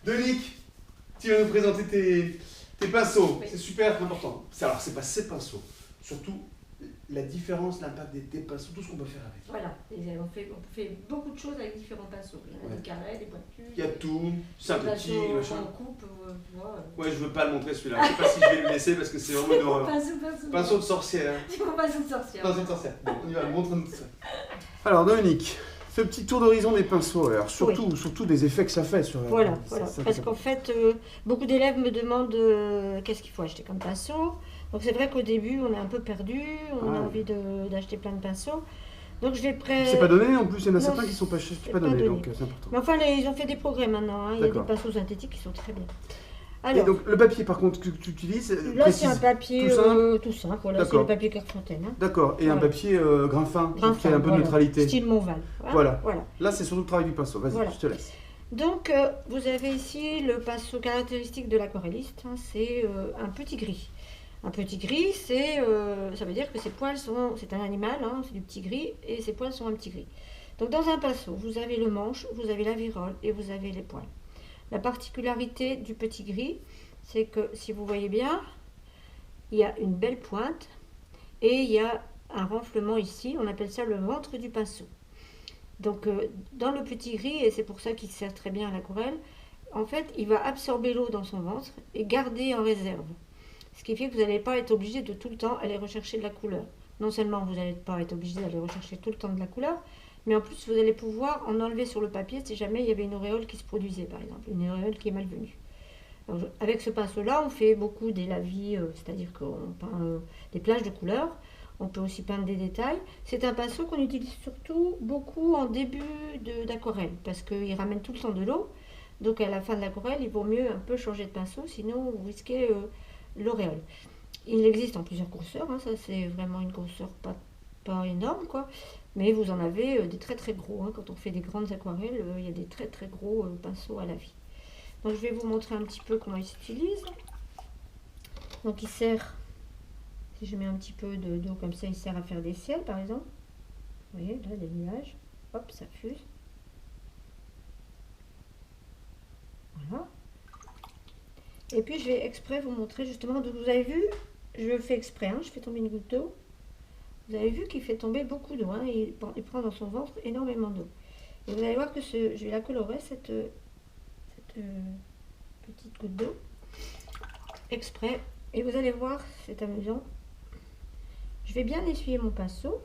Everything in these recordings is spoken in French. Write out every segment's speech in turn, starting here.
Dominique, tu vas nous présenter tes pinceaux. Oui. C'est super important. Alors, c'est pas ces pinceaux. Surtout, la différence, l'impact des pinceaux, tout ce qu'on peut faire avec. Voilà, et on fait beaucoup de choses avec différents pinceaux. Il y en a Ouais. des carrés, des pointus. Il y a tout, c'est un des petit, pinceaux machin. qu'on coupe, tu vois. Ouais, je veux pas le montrer celui-là. Je sais pas si je vais le laisser parce que c'est vraiment une horreur. Pinceau. Pinceau de sorcière. C'est mon pinceau de sorcière. Pinceau de sorcière. Bon, on y va, montre-nous tout ça. Alors, Dominique, ce petit tour d'horizon des pinceaux, alors surtout des effets que ça fait sur. Voilà, ça parce fait qu'en fait, beaucoup d'élèves me demandent qu'est-ce qu'il faut acheter comme pinceau. Donc c'est vrai qu'au début, on est un peu perdu, on a envie d'acheter plein de pinceaux. Donc je vais C'est pas donné en plus, il y en a Non, certains qui sont pas donnés, donné. donc c'est important. Mais enfin, ils ont fait des progrès maintenant, hein. Il y a des D'accord. pinceaux synthétiques qui sont très bien. Et Alors, donc le papier par contre que tu utilises, là c'est un papier tout simple voilà, c'est D'accord. le papier Clairefontaine. Hein. D'accord, et un Voilà. papier grain fin, qui a un peu de voilà. neutralité. Style Montval. Voilà. Voilà. Là c'est surtout le travail du pinceau, vas-y, Voilà. je te laisse. Donc, vous avez ici le pinceau caractéristique de l'aquarelliste, hein, c'est un petit gris. Un petit gris, ça veut dire que ses poils sont, c'est un animal, hein, c'est du petit gris, et ses poils sont un petit gris. Donc dans un pinceau, vous avez le manche, vous avez la virole et vous avez les poils. La particularité du petit gris, c'est que si vous voyez bien, il y a une belle pointe et il y a un renflement ici, on appelle ça le ventre du pinceau. Donc dans le petit gris, et c'est pour ça qu'il sert très bien à l'aquarelle, en fait il va absorber l'eau dans son ventre et garder en réserve. Ce qui fait que vous n'allez pas être obligé de tout le temps aller rechercher de la couleur. Non seulement vous n'allez pas être obligé d'aller rechercher tout le temps de la couleur, mais en plus vous allez pouvoir en enlever sur le papier si jamais il y avait une auréole qui se produisait, par exemple, une auréole qui est malvenue. Alors, avec ce pinceau-là, on fait beaucoup des lavis, c'est-à-dire qu'on peint des plages de couleurs. On peut aussi peindre des détails. C'est un pinceau qu'on utilise surtout beaucoup en début d'aquarelle, parce qu'il ramène tout le temps de l'eau. Donc à la fin de l'aquarelle, il vaut mieux un peu changer de pinceau, sinon vous risquez l'auréole. Il existe en plusieurs grosseurs, hein, ça c'est vraiment une grosseur pas énorme, quoi. Mais vous en avez des très très gros. Hein. Quand on fait des grandes aquarelles, il y a des très très gros pinceaux à lavis. Donc je vais vous montrer un petit peu comment il s'utilise. Donc il sert, si je mets un petit peu d'eau comme ça, il sert à faire des ciels par exemple. Vous voyez là les nuages, hop ça fuse. Voilà. Et puis je vais exprès vous montrer justement, donc vous avez vu, je fais exprès, hein, je fais tomber une goutte d'eau. Vous avez vu qu'il fait tomber beaucoup d'eau, hein, il prend dans son ventre énormément d'eau. Et vous allez voir que je vais la colorer cette petite goutte d'eau exprès, et vous allez voir, c'est amusant. Je vais bien essuyer mon pinceau,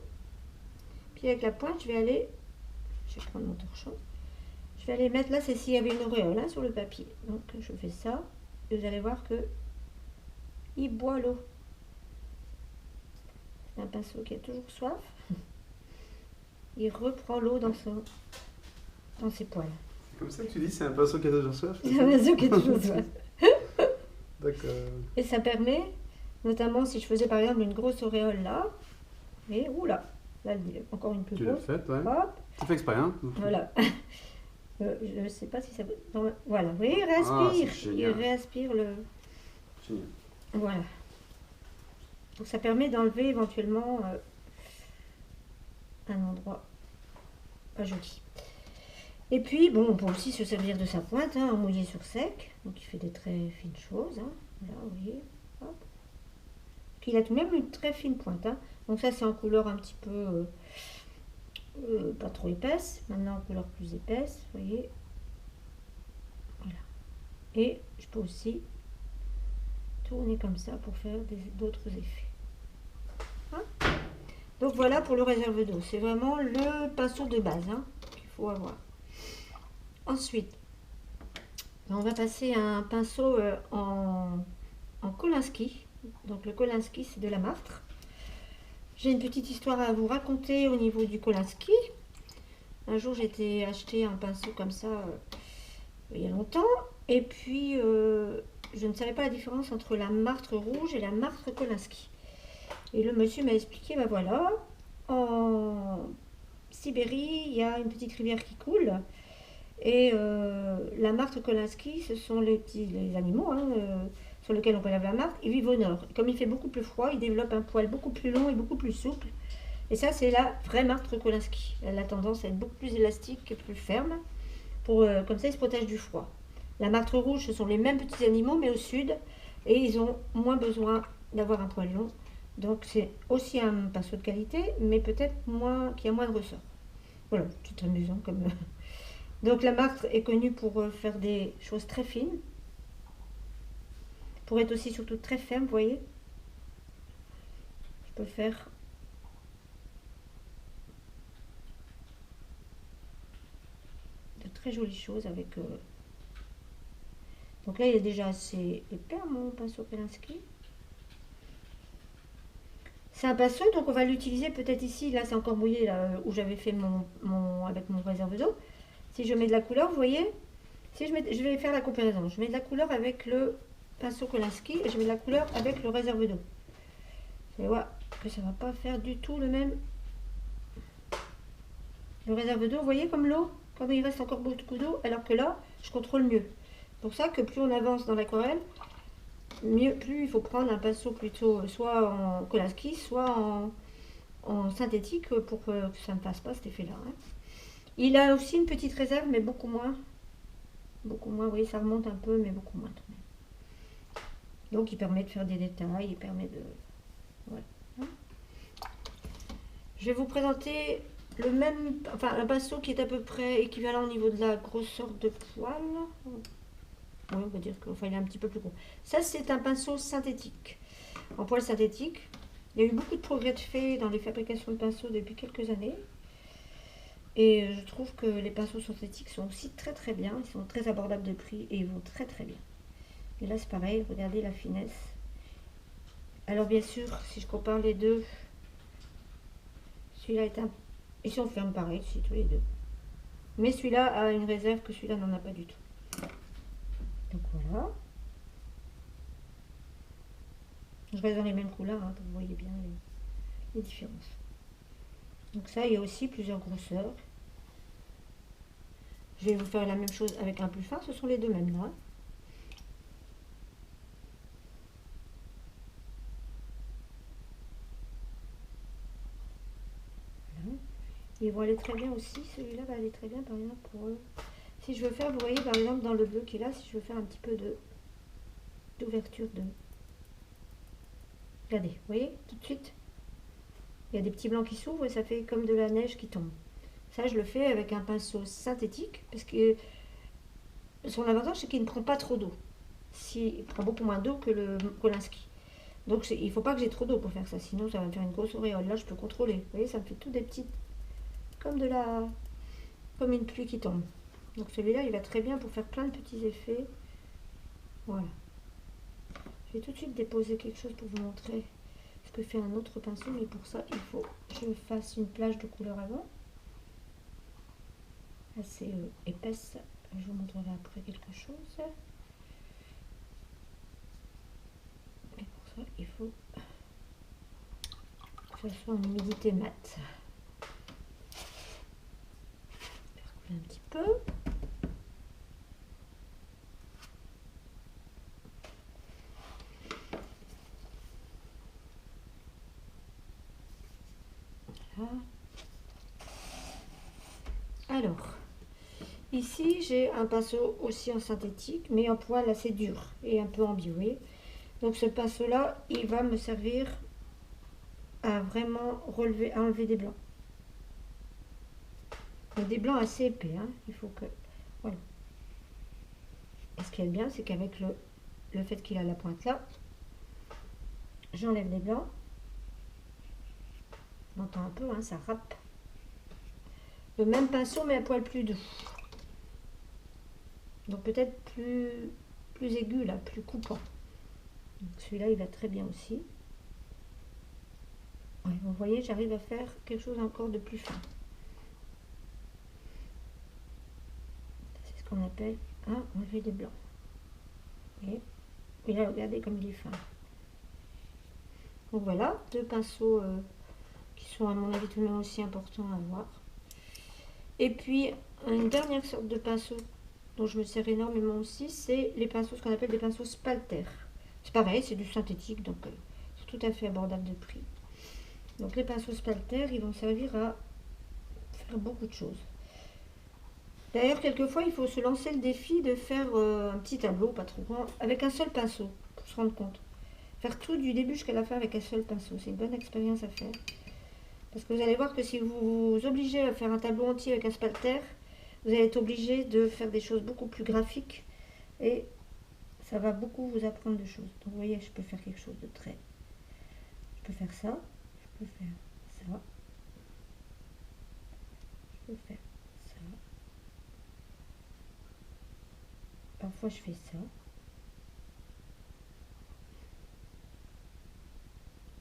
puis avec la pointe je vais prendre mon torchon, je vais aller mettre là, c'est s'il y avait une auréole, hein, sur le papier. Donc je fais ça et vous allez voir que il boit l'eau. C'est un pinceau qui a toujours soif, il reprend l'eau dans ses poils. Comme ça que tu dis, c'est un pinceau qui a toujours soif. C'est un pinceau qui a toujours soif. D'accord. Et ça permet, notamment si je faisais par exemple une grosse auréole là, et oula, là encore une plus Tu l'as grosse. fait, ouais. Hop, Tu fais exprès, hein. voilà. Je ne sais pas si ça... Non, voilà, vous voyez, il respire. Ah, c'est Il génial. respire le... Génial. Voilà. Donc ça permet d'enlever éventuellement un endroit pas joli. Et puis, bon, on peut aussi se servir de sa pointe, hein, en mouiller sur sec. Donc il fait des très fines choses. Hein. Là, vous voyez. Hop. Puis il a tout de même une très fine pointe. Hein. Donc ça, c'est en couleur un petit peu... pas trop épaisse. Maintenant, en couleur plus épaisse, vous voyez. Voilà. Et je peux aussi tourner comme ça pour faire d'autres effets. Hein. Donc voilà pour le réserve d'eau. C'est vraiment le pinceau de base, hein, qu'il faut avoir. Ensuite, on va passer à un pinceau en Kolinsky. Donc le Kolinsky, c'est de la martre. J'ai une petite histoire à vous raconter au niveau du Kolinsky. Un jour, j'ai été acheter un pinceau comme ça il y a longtemps. Et puis, je ne savais pas la différence entre la martre rouge et la martre Kolinsky. Et le monsieur m'a expliqué, ben voilà, en Sibérie, il y a une petite rivière qui coule. Et la martre Kolinsky, ce sont les animaux hein, sur lesquels on peut laver la martre. Ils vivent au nord. Et comme il fait beaucoup plus froid, ils développent un poil beaucoup plus long et beaucoup plus souple. Et ça, c'est la vraie martre Kolinsky. Elle a tendance à être beaucoup plus élastique et plus ferme. Comme ça, ils se protègent du froid. La martre rouge, ce sont les mêmes petits animaux, mais au sud. Et ils ont moins besoin d'avoir un poil long. Donc c'est aussi un pinceau de qualité, mais peut-être moins, qui a moins de ressort. Voilà, c'est amusant comme... Donc la martre est connue pour faire des choses très fines. Pour être aussi surtout très ferme, vous voyez. Je peux faire... de très jolies choses avec... Donc là, il est déjà assez épais, mon pinceau Kolinsky. C'est un pinceau, donc on va l'utiliser peut-être ici. Là, c'est encore mouillé, là, où j'avais fait avec mon réserve d'eau. Si je mets de la couleur, vous voyez, si je vais faire la comparaison. Je mets de la couleur avec le pinceau Kolinsky et je mets de la couleur avec le réserve d'eau. Vous allez voir que ça ne va pas faire du tout le même. Le réserve d'eau, vous voyez comme l'eau, comme il reste encore beaucoup d'eau, alors que là, je contrôle mieux. C'est pour ça que plus on avance dans l'aquarelle, mieux, plus il faut prendre un pinceau plutôt soit en Kolinsky, soit en synthétique pour que ça ne fasse pas cet effet-là. Hein. Il a aussi une petite réserve, mais beaucoup moins. Beaucoup moins, vous voyez, ça remonte un peu, mais beaucoup moins tout de même. Donc il permet de faire des détails, il permet de... Voilà. Je vais vous présenter le même, enfin un pinceau qui est à peu près équivalent au niveau de la grosseur de poil. Oui, on va dire qu'il est un petit peu plus gros. Ça, c'est un pinceau synthétique, en poil synthétique. Il y a eu beaucoup de progrès de fait dans les fabrications de pinceaux depuis quelques années. Et je trouve que les pinceaux synthétiques sont aussi très très bien. Ils sont très abordables de prix et ils vont très très bien. Et là, c'est pareil, regardez la finesse. Alors bien sûr, si je compare les deux, celui-là est un... Ici, on ferme pareil, c'est tous les deux. Mais celui-là a une réserve que celui-là n'en a pas du tout. Donc voilà. Je reste dans les mêmes couleurs, hein, vous voyez bien les différences. Donc ça, il y a aussi plusieurs grosseurs. Je vais vous faire la même chose avec un plus fin, ce sont les deux mêmes là. Voilà. Ils vont aller très bien aussi, celui-là va aller très bien par exemple pour eux. Si je veux faire, vous voyez par exemple dans le bleu qui est là, si je veux faire un petit peu d'ouverture de... Regardez, vous voyez, tout de suite, il y a des petits blancs qui s'ouvrent et ça fait comme de la neige qui tombe. Ça, je le fais avec un pinceau synthétique parce que son avantage, c'est qu'il ne prend pas trop d'eau. Il prend beaucoup moins d'eau que le Kolinsky. Donc, il ne faut pas que j'ai trop d'eau pour faire ça, sinon ça va me faire une grosse auréole. Là, je peux contrôler. Vous voyez, ça me fait tout des petites... comme une pluie qui tombe. Donc, celui-là, il va très bien pour faire plein de petits effets. Voilà. Je vais tout de suite déposer quelque chose pour vous montrer ce que fait un autre pinceau, mais pour ça, il faut que je fasse une plage de couleur avant. Assez épaisse. Je vous montrerai après quelque chose. Et pour ça, il faut que ça soit en humidité mate. Faire couler un petit peu. Alors, ici j'ai un pinceau aussi en synthétique, mais en poil assez dur et un peu embioué. Donc ce pinceau là, il va me servir à vraiment à enlever des blancs. Donc, des blancs assez épais, hein. Il faut que... Voilà. Et ce qui est bien, c'est qu'avec le fait qu'il a la pointe là, j'enlève des blancs. On entend un peu, hein, ça râpe. Le même pinceau, mais à poil plus doux. Donc peut-être plus aigu, là, plus coupant. Celui-là, il va très bien aussi. Ouais, vous voyez, j'arrive à faire quelque chose encore de plus fin. C'est ce qu'on appelle enlever des blancs. Et là, regardez comme il est fin. Donc voilà, deux pinceaux qui sont à mon avis tout de même aussi importants à avoir. Et puis, une dernière sorte de pinceau dont je me sers énormément aussi, c'est les pinceaux, ce qu'on appelle des pinceaux spalter. C'est pareil, c'est du synthétique, donc c'est tout à fait abordable de prix. Donc les pinceaux spalter, ils vont servir à faire beaucoup de choses. D'ailleurs, quelquefois, il faut se lancer le défi de faire un petit tableau, pas trop grand, avec un seul pinceau, pour se rendre compte. Faire tout du début jusqu'à la fin avec un seul pinceau. C'est une bonne expérience à faire. Parce que vous allez voir que si vous vous obligez à faire un tableau entier avec un spalter, vous allez être obligé de faire des choses beaucoup plus graphiques. Et ça va beaucoup vous apprendre de choses. Donc vous voyez, je peux faire quelque chose de très... Je peux faire ça, je peux faire ça, je peux faire ça. Parfois je fais ça.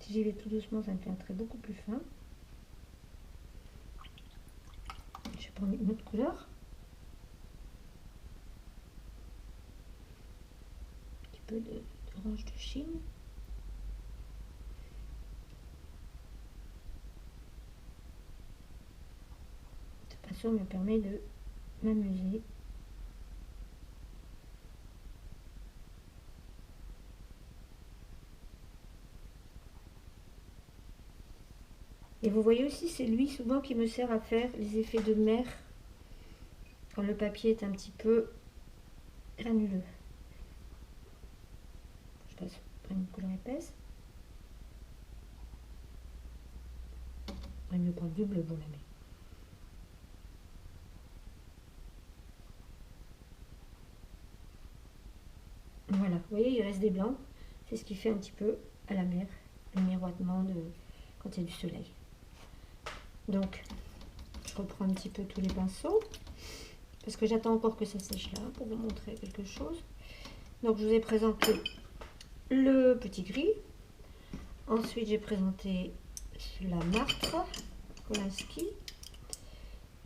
Si j'y vais tout doucement, ça me fait un trait beaucoup plus fin. Je vais prendre une autre couleur. Un petit peu d'orange de Chine. Ce pinceau me permet de m'amuser. Et vous voyez aussi, c'est lui souvent qui me sert à faire les effets de mer quand le papier est un petit peu granuleux. Je passe par une couleur épaisse. Il vaut mieux prendre du bleu pour la mer. Voilà, vous voyez, il reste des blancs. C'est ce qui fait un petit peu à la mer le miroitement de quand il y a du soleil. Donc, je reprends un petit peu tous les pinceaux, parce que j'attends encore que ça sèche là, pour vous montrer quelque chose. Donc, je vous ai présenté le petit gris. Ensuite, j'ai présenté la martre, Kolinsky.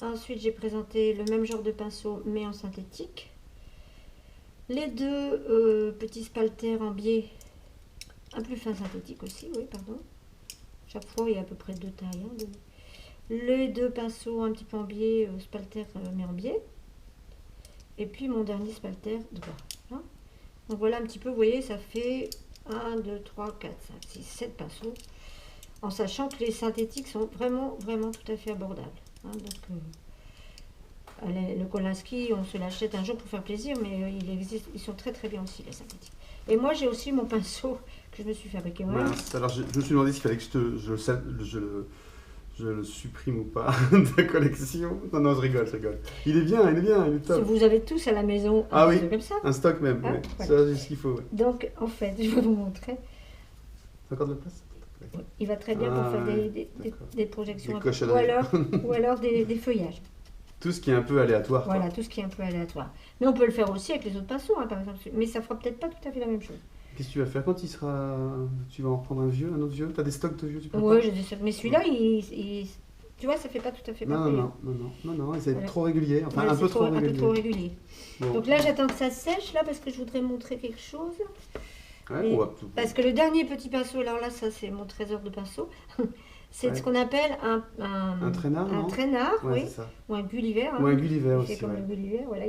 Ensuite, j'ai présenté le même genre de pinceau, mais en synthétique. Les deux petits spalters en biais, un plus fin synthétique aussi, oui, pardon. Chaque fois, il y a à peu près deux tailles, hein, les deux pinceaux un petit peu en biais, spalter mais en biais. Et puis mon dernier spalter droit. Hein. Donc voilà un petit peu, vous voyez, ça fait 1, 2, 3, 4, 5, 6, 7 pinceaux. En sachant que les synthétiques sont vraiment tout à fait abordables. Hein. Donc le Kolinsky, on se l'achète un jour pour faire plaisir, mais il existe, ils sont très bien aussi les synthétiques. Et moi j'ai aussi mon pinceau que je me suis fabriqué moi. Alors je me suis demandé s'il fallait que je le supprime ou pas de ta collection. Non, je rigole. Il est bien, il est top. Si vous avez tous à la maison un oui, comme ça. Un stock même, ah, ouais. Voilà. Ça, c'est ce qu'il faut. Ouais. Donc, en fait, je vais vous montrer. C'est encore de la place? Il va très bien pour faire des projections. Des ou alors des feuillages. Tout ce qui est un peu aléatoire. Voilà, tout ce qui est un peu aléatoire. Mais on peut le faire aussi avec les autres pinceaux, hein, par exemple. Mais ça fera peut-être pas tout à fait la même chose. Qu'est-ce que tu vas faire quand il sera... Tu vas en prendre un autre vieux? Tu as des stocks de vieux? Oui, j'ai des stocks. Mais celui-là, tu vois, ça fait pas tout à fait pareil. Non, c'est voilà. Trop régulier. Enfin, voilà, un peu trop régulier. Bon. Donc là, j'attends que ça sèche, là, parce que je voudrais montrer quelque chose. Ouais, parce que le dernier petit pinceau, alors là, ça, c'est mon trésor de pinceau. C'est ce qu'on appelle un traînard, un traînard, ouais, oui. Ou un Gulliver. Ou un Gulliver aussi. C'est comme le Gulliver, voilà.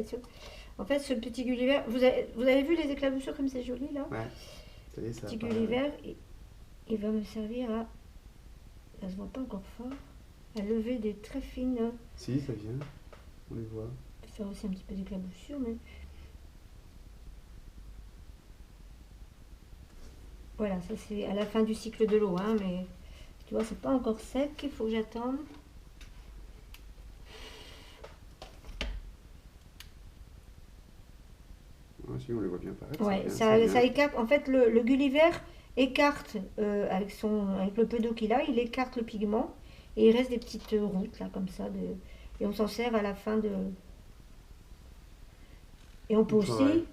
En fait, ce petit Gulliver, vous avez vu les éclaboussures comme c'est joli, là? Ouais. Ce petit Gulliver, il va me servir à... Ça se voit pas encore fort. À lever des très fines... Si, ça vient. On les voit. On peut faire aussi un petit peu d'éclaboussure, mais... Voilà, ça c'est à la fin du cycle de l'eau, hein, mais... Tu vois, c'est pas encore sec, il faut que j'attende. Ah, si, on les voit bien paraître. Ouais, ça écarte. En fait, le Gulliver écarte, avec le peu d'eau qu'il a, il écarte le pigment. Et il reste des petites routes, là, comme ça. Et on s'en sert à la fin de... Et on peut aussi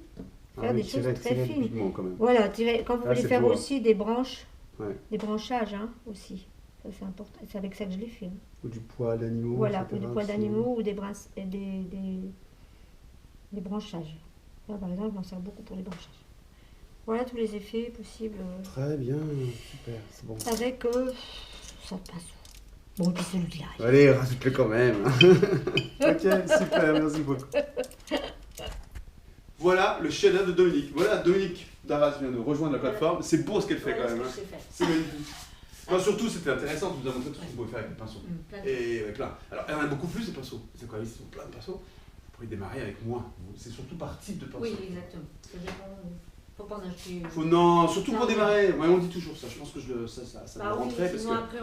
faire des choses très fines. Pigment, quand même. Voilà, quand vous voulez faire beau, aussi des branches, des branchages, hein, aussi. Ça, c'est important. C'est avec ça que je les fais. Hein. Ou du poil d'animaux. Voilà, ou du poil d'animaux, ou des branchages. Là, par exemple, on sert beaucoup pour les branchages. Voilà tous les effets possibles. Très bien, super, c'est bon. Avec ça passe. Bon, puis celui-là. Allez, rajoute-le quand même. Ok, super, merci beaucoup. Voilà le chef-d'œuvre de Dominique. Voilà, Dominique Darras vient de rejoindre la plateforme. C'est beau ce qu'elle fait quand même. Hein. C'est magnifique. Enfin, surtout, c'était intéressant, tu nous as montré tout ce qu'on pouvait faire avec les pinceaux. Et avec plein. Alors, elle en a beaucoup plus, ces pinceaux. C'est quoi, ils sont plein de pinceaux. pouvez démarrer avec moins. C'est surtout par type de pinceau. Oui, exactement. Ça dépend. Faut pas en acheter. Non, surtout pour démarrer. Ouais, on dit toujours ça. Je pense que ça va rentrer. Oui, sinon après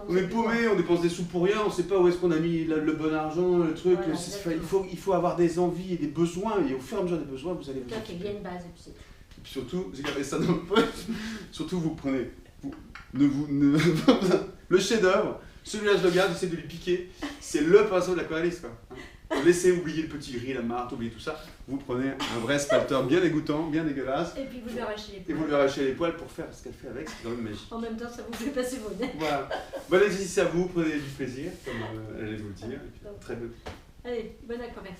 on est paumé, on dépense des sous pour rien, on sait pas où est-ce qu'on a mis le bon argent, le truc. Voilà, il faut avoir des envies et des besoins, et au fur et à mesure des besoins, vous allez vous occuper. Il y a une base, et puis c'est tout. Et puis surtout, vous gardez ça dans le poche. Surtout, vous prenez. Le chef-d'œuvre, celui-là, je le garde, j'essaie de lui piquer. C'est le pinceau de l'aquarelliste, quoi. Laissez oublier le petit gris, la marque, oubliez tout ça. Vous prenez un vrai spalter bien dégoûtant, bien dégueulasse. Et puis vous lui arrachez les poils. Et vous lui arrachez les poils pour faire ce qu'elle fait avec, c'est quand même magique. En même temps, ça vous fait passer vos nerfs. Voilà. Bon exercice à vous, prenez du plaisir, comme elle allait vous le dire. Et puis, très bien. Allez, bon aquarelle.